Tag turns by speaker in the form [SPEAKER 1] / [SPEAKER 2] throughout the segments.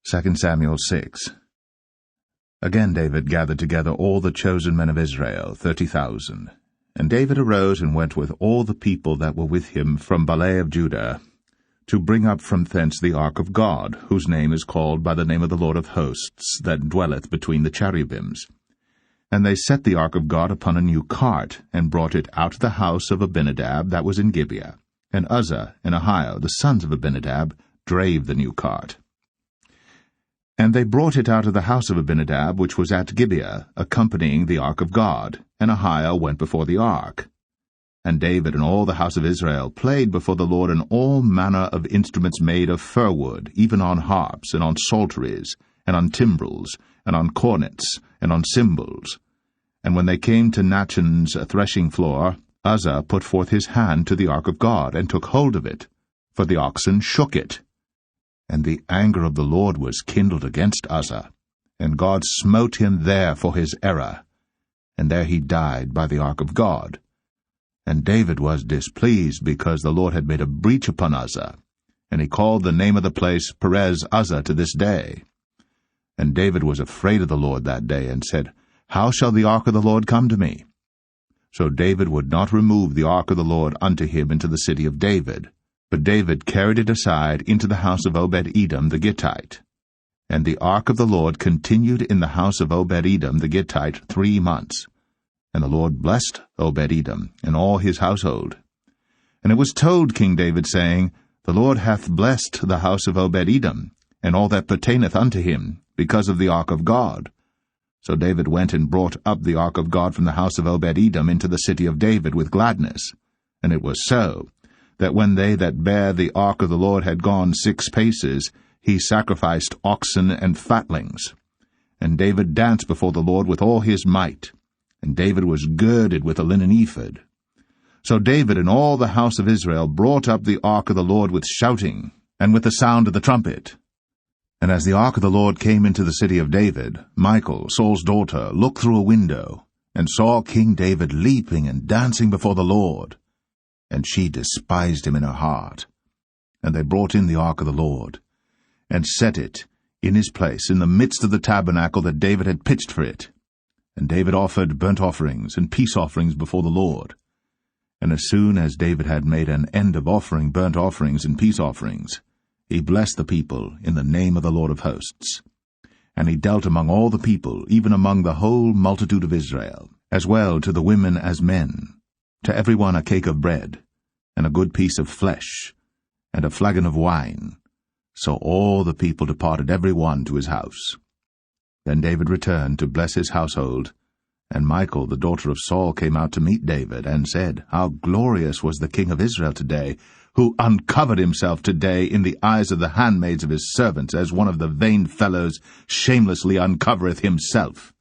[SPEAKER 1] 2 Samuel 6. Again David gathered together all the chosen men of Israel, 30,000. And David arose and went with all the people that were with him from Baalah of Judah, to bring up from thence the ark of God, whose name is called by the name of the Lord of hosts, that dwelleth between the cherubims. And they set the ark of God upon a new cart, and brought it out of the house of Abinadab that was in Gibeah. And Uzzah and Ahio, the sons of Abinadab, drave the new cart. And they brought it out of the house of Abinadab, which was at Gibeah, accompanying the ark of God, and Ahio went before the ark. And David and all the house of Israel played before the Lord in all manner of instruments made of fir wood, even on harps, and on psalteries, and on timbrels, and on cornets, and on cymbals. And when they came to Nachon's threshing floor, Uzzah put forth his hand to the ark of God, and took hold of it, for the oxen shook it. And the anger of the Lord was kindled against Uzzah, and God smote him there for his error, and there he died by the ark of God. And David was displeased, because the Lord had made a breach upon Uzzah, and he called the name of the place Perez Uzzah to this day. And David was afraid of the Lord that day, and said, How shall the ark of the Lord come to me? So David would not remove the ark of the Lord unto him into the city of David, but David carried it aside into the house of Obed-Edom the Gittite. And the ark of the Lord continued in the house of Obed-Edom the Gittite 3 months. And the Lord blessed Obed-Edom and all his household. And it was told King David, saying, The Lord hath blessed the house of Obed-Edom, and all that pertaineth unto him, because of the ark of God. So David went and brought up the ark of God from the house of Obed-Edom into the city of David with gladness. And it was so, that when they that bare the ark of the Lord had gone 6 paces, he sacrificed oxen and fatlings. And David danced before the Lord with all his might. And David was girded with a linen ephod. So David and all the house of Israel brought up the ark of the Lord with shouting, and with the sound of the trumpet. And as the ark of the Lord came into the city of David, Michal, Saul's daughter, looked through a window, and saw King David leaping and dancing before the Lord. And she despised him in her heart. And they brought in the ark of the Lord, and set it in his place in the midst of the tabernacle that David had pitched for it. And David offered burnt offerings and peace offerings before the Lord. And as soon as David had made an end of offering burnt offerings and peace offerings, he blessed the people in the name of the Lord of hosts. And he dealt among all the people, even among the whole multitude of Israel, as well to the women as men, to every one a cake of bread, and a good piece of flesh, and a flagon of wine. So all the people departed every one to his house. Then David returned to bless his household, and Michal, the daughter of Saul, came out to meet David, and said, How glorious was the king of Israel today, who uncovered himself today in the eyes of the handmaids of his servants, as one of the vain fellows shamelessly uncovereth himself.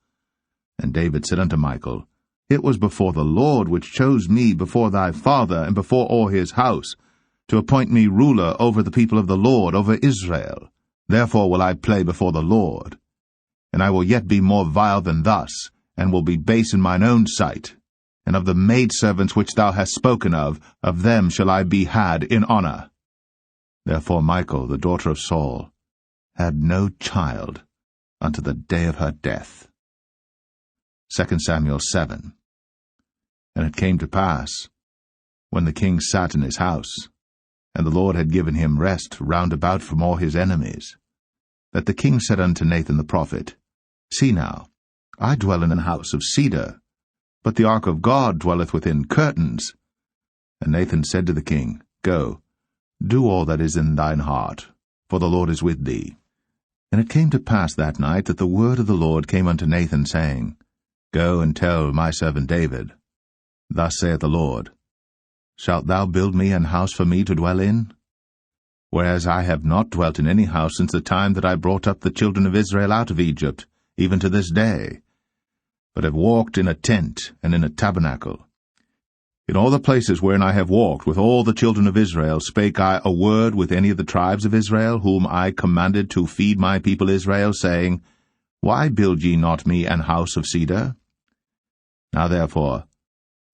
[SPEAKER 1] And David said unto Michal, It was before the Lord which chose me before thy father, and before all his house, to appoint me ruler over the people of the Lord, over Israel. Therefore will I play before the Lord. And I will yet be more vile than thus, and will be base in mine own sight. And of the maidservants which thou hast spoken of them shall I be had in honor. Therefore Michal, the daughter of Saul, had no child unto the day of her death. 2 Samuel 7. And it came to pass, when the king sat in his house, and the Lord had given him rest round about from all his enemies, that the king said unto Nathan the prophet, See now, I dwell in an house of cedar, but the ark of God dwelleth within curtains. And Nathan said to the king, Go, do all that is in thine heart, for the Lord is with thee. And it came to pass that night that the word of the Lord came unto Nathan, saying, Go and tell my servant David, Thus saith the Lord, Shalt thou build me an house for me to dwell in? Whereas I have not dwelt in any house since the time that I brought up the children of Israel out of Egypt, even to this day, but have walked in a tent and in a tabernacle. In all the places wherein I have walked with all the children of Israel spake I a word with any of the tribes of Israel, whom I commanded to feed my people Israel, saying, Why build ye not me an house of cedar? Now therefore,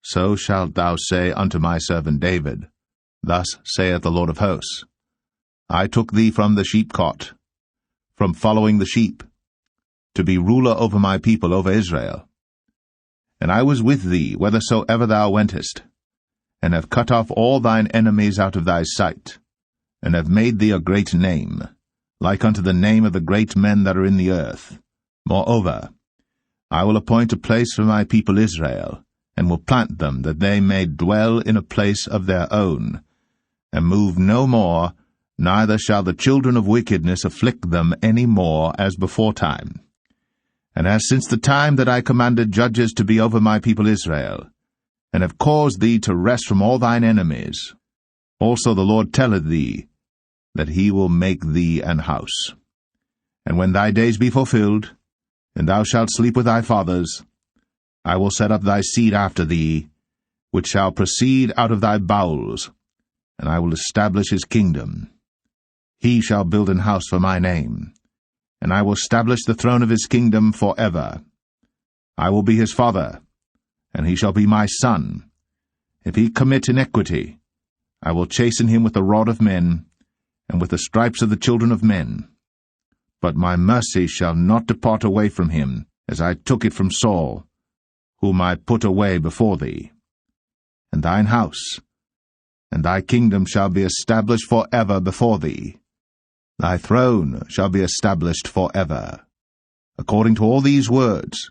[SPEAKER 1] so shalt thou say unto my servant David, Thus saith the Lord of hosts, I took thee from the sheepcot, from following the sheep, to be ruler over my people, over Israel. And I was with thee whithersoever thou wentest, and have cut off all thine enemies out of thy sight, and have made thee a great name, like unto the name of the great men that are in the earth. Moreover, I will appoint a place for my people Israel, and will plant them, that they may dwell in a place of their own, and move no more, neither shall the children of wickedness afflict them any more as beforetime. And as since the time that I commanded judges to be over my people Israel, and have caused thee to rest from all thine enemies, also the Lord telleth thee, that he will make thee an house. And when thy days be fulfilled, and thou shalt sleep with thy fathers, I will set up thy seed after thee, which shall proceed out of thy bowels, and I will establish his kingdom. He shall build an house for my name, and I will establish the throne of his kingdom for ever. I will be his father, and he shall be my son. If he commit iniquity, I will chasten him with the rod of men, and with the stripes of the children of men. But my mercy shall not depart away from him, as I took it from Saul, whom I put away before thee. And thine house, and thy kingdom shall be established for ever before thee. Thy throne shall be established for ever. According to all these words,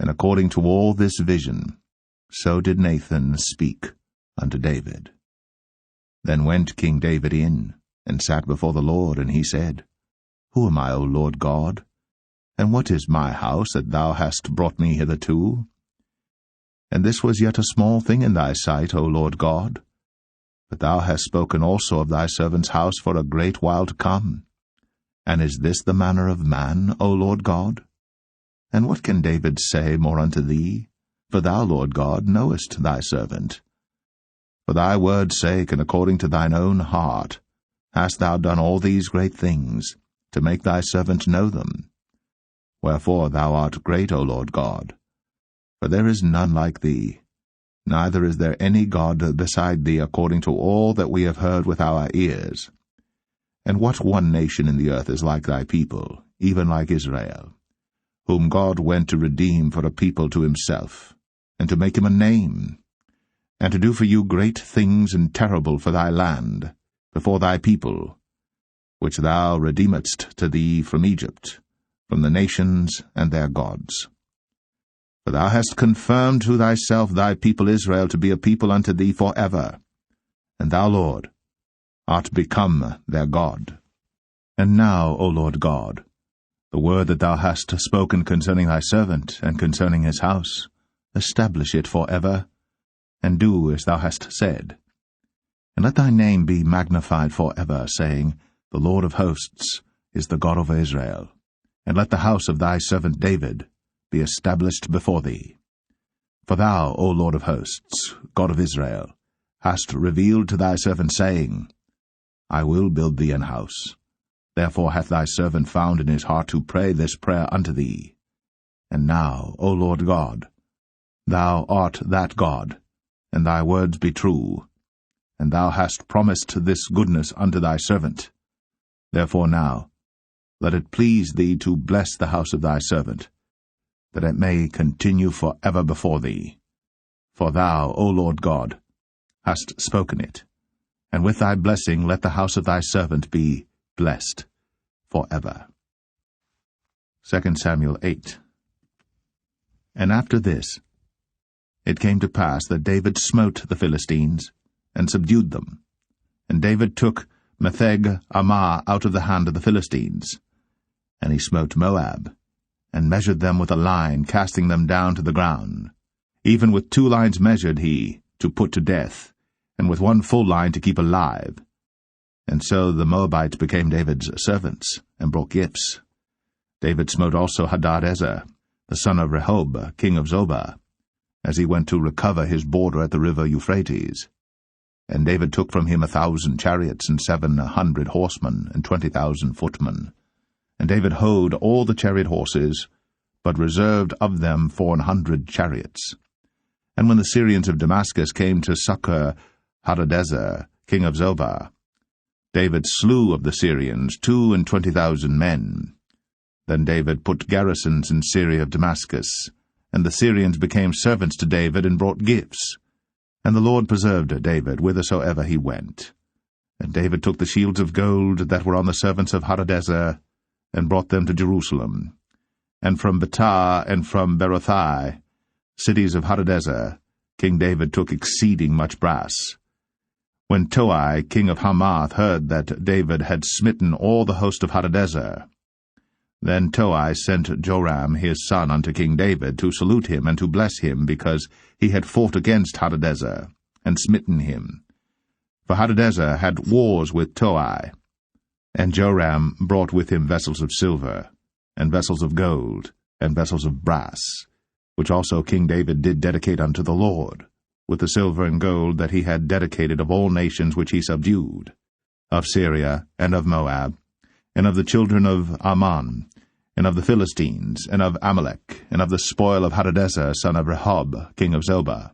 [SPEAKER 1] and according to all this vision, so did Nathan speak unto David. Then went King David in, and sat before the Lord, and he said, Who am I, O Lord God? And what is my house that thou hast brought me hitherto? And this was yet a small thing in thy sight, O Lord God. But thou hast spoken also of thy servant's house for a great while to come. And is this the manner of man, O Lord God? And what can David say more unto thee? For thou, Lord God, knowest thy servant. For thy word's sake, and according to thine own heart, hast thou done all these great things, to make thy servant know them. Wherefore thou art great, O Lord God. For there is none like thee, neither is there any God beside thee, according to all that we have heard with our ears. And what one nation in the earth is like thy people, even like Israel, whom God went to redeem for a people to himself, and to make him a name, and to do for you great things and terrible for thy land, before thy people, which thou redeemedst to thee from Egypt, from the nations and their gods. For thou hast confirmed to thyself thy people Israel to be a people unto thee for ever, and thou, Lord, art become their God. And now, O Lord God, the word that thou hast spoken concerning thy servant, and concerning his house, establish it for ever, and do as thou hast said. And let thy name be magnified for ever, saying, The Lord of hosts is the God of Israel. And let the house of thy servant David be established before thee. For thou, O Lord of hosts, God of Israel, hast revealed to thy servant, saying, I will build thee an house. Therefore hath thy servant found in his heart to pray this prayer unto thee. And now, O Lord God, thou art that God, and thy words be true, and thou hast promised this goodness unto thy servant. Therefore now, let it please thee to bless the house of thy servant, that it may continue for ever before thee. For thou, O Lord God, hast spoken it, and with thy blessing let the house of thy servant be blessed for ever. 2 Samuel 8. And after this, it came to pass that David smote the Philistines, and subdued them. And David took Metheg Ammah out of the hand of the Philistines. And he smote Moab, and measured them with a line, casting them down to the ground. Even with 2 lines measured he, to put to death, and with 1 full line to keep alive. And so the Moabites became David's servants, and brought gifts. David smote also Hadadezer, the son of Rehob, king of Zobah, as he went to recover his border at the river Euphrates. And David took from him 1,000 chariots, and 700 horsemen, and 20,000 footmen. And David houghed all the chariot horses, but reserved of them 400 chariots. And when the Syrians of Damascus came to succor Hadadezer, king of Zobah, David slew of the Syrians 22,000 men. Then David put garrisons in Syria of Damascus, and the Syrians became servants to David and brought gifts. And the Lord preserved David whithersoever he went. And David took the shields of gold that were on the servants of Hadadezer, and brought them to Jerusalem. And from Betah and from Berothai, cities of Hadadezer, King David took exceeding much brass. When Toi, king of Hamath, heard that David had smitten all the host of Hadadezer, then Toi sent Joram his son unto King David to salute him and to bless him, because he had fought against Hadadezer, and smitten him. For Hadadezer had wars with Toi. And Joram brought with him vessels of silver, and vessels of gold, and vessels of brass, which also King David did dedicate unto the Lord, with the silver and gold that he had dedicated of all nations which he subdued, of Syria, and of Moab, and of the children of Ammon, and of the Philistines, and of Amalek, and of the spoil of Hadadezer son of Rehob, king of Zobah.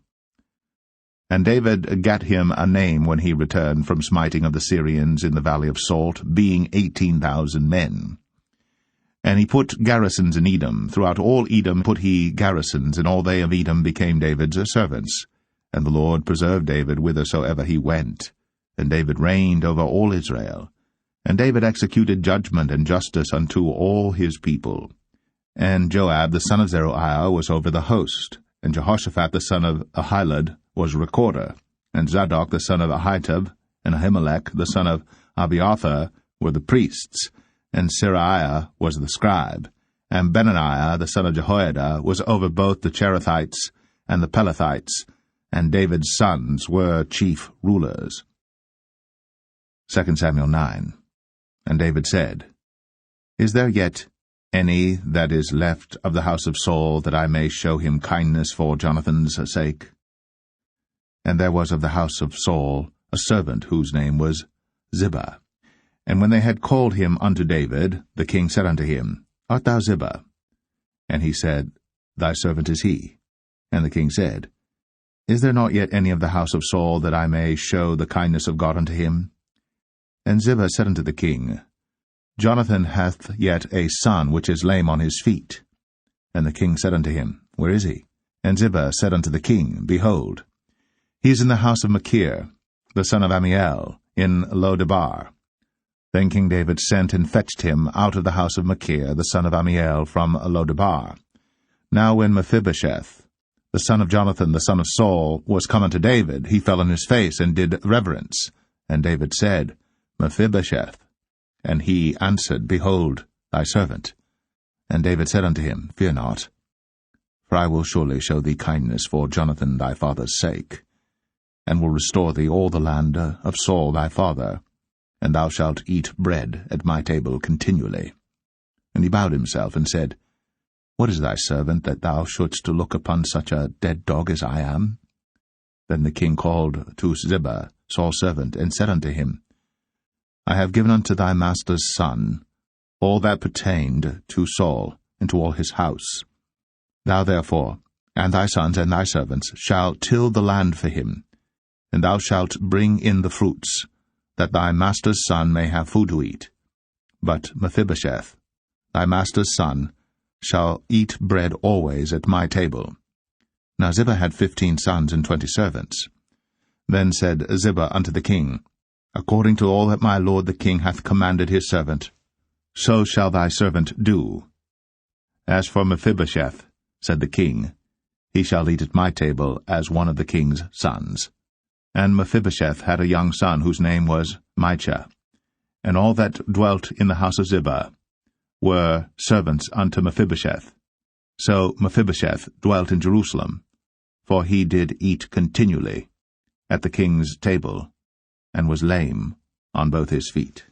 [SPEAKER 1] And David gat him a name when he returned from smiting of the Syrians in the valley of Salt, being 18,000 men. And he put garrisons in Edom. Throughout all Edom put he garrisons, and all they of Edom became David's servants. And the Lord preserved David whithersoever he went. And David reigned over all Israel. And David executed judgment and justice unto all his people. And Joab the son of Zeruiah was over the host, and Jehoshaphat the son of Ahilud was recorder, and Zadok the son of Ahitub, and Ahimelech the son of Abiathar were the priests, and Seraiah was the scribe, and Benaniah the son of Jehoiada was over both the Cherethites and the Pelethites, and David's sons were chief rulers. 2 Samuel 9. And David said, Is there yet any that is left of the house of Saul, that I may show him kindness for Jonathan's sake? And there was of the house of Saul a servant whose name was Ziba. And when they had called him unto David, the king said unto him, Art thou Ziba? And he said, Thy servant is he. And the king said, Is there not yet any of the house of Saul, that I may show the kindness of God unto him? And Ziba said unto the king, Jonathan hath yet a son which is lame on his feet. And the king said unto him, Where is he? And Ziba said unto the king, Behold, he is in the house of Machir, the son of Ammiel, in Lo-debar. Then King David sent and fetched him out of the house of Machir, the son of Ammiel, from Lo-debar. Now when Mephibosheth, the son of Jonathan, the son of Saul, was come unto David, he fell on his face, and did reverence. And David said, Mephibosheth. And he answered, Behold, thy servant. And David said unto him, Fear not, for I will surely show thee kindness for Jonathan thy father's sake, and will restore thee all the land of Saul thy father, and thou shalt eat bread at my table continually. And he bowed himself, and said, What is thy servant, that thou shouldst to look upon such a dead dog as I am? Then the king called to Ziba, Saul's servant, and said unto him, I have given unto thy master's son all that pertained to Saul, and to all his house. Thou therefore, and thy sons and thy servants, shall till the land for him, and thou shalt bring in the fruits, that thy master's son may have food to eat. But Mephibosheth, thy master's son, shall eat bread always at my table. Now Ziba had 15 sons and 20 servants. Then said Ziba unto the king, According to all that my lord the king hath commanded his servant, so shall thy servant do. As for Mephibosheth, said the king, he shall eat at my table as one of the king's sons. And Mephibosheth had a young son whose name was Micah. And all that dwelt in the house of Ziba were servants unto Mephibosheth. So Mephibosheth dwelt in Jerusalem, for he did eat continually at the king's table, and was lame on both his feet.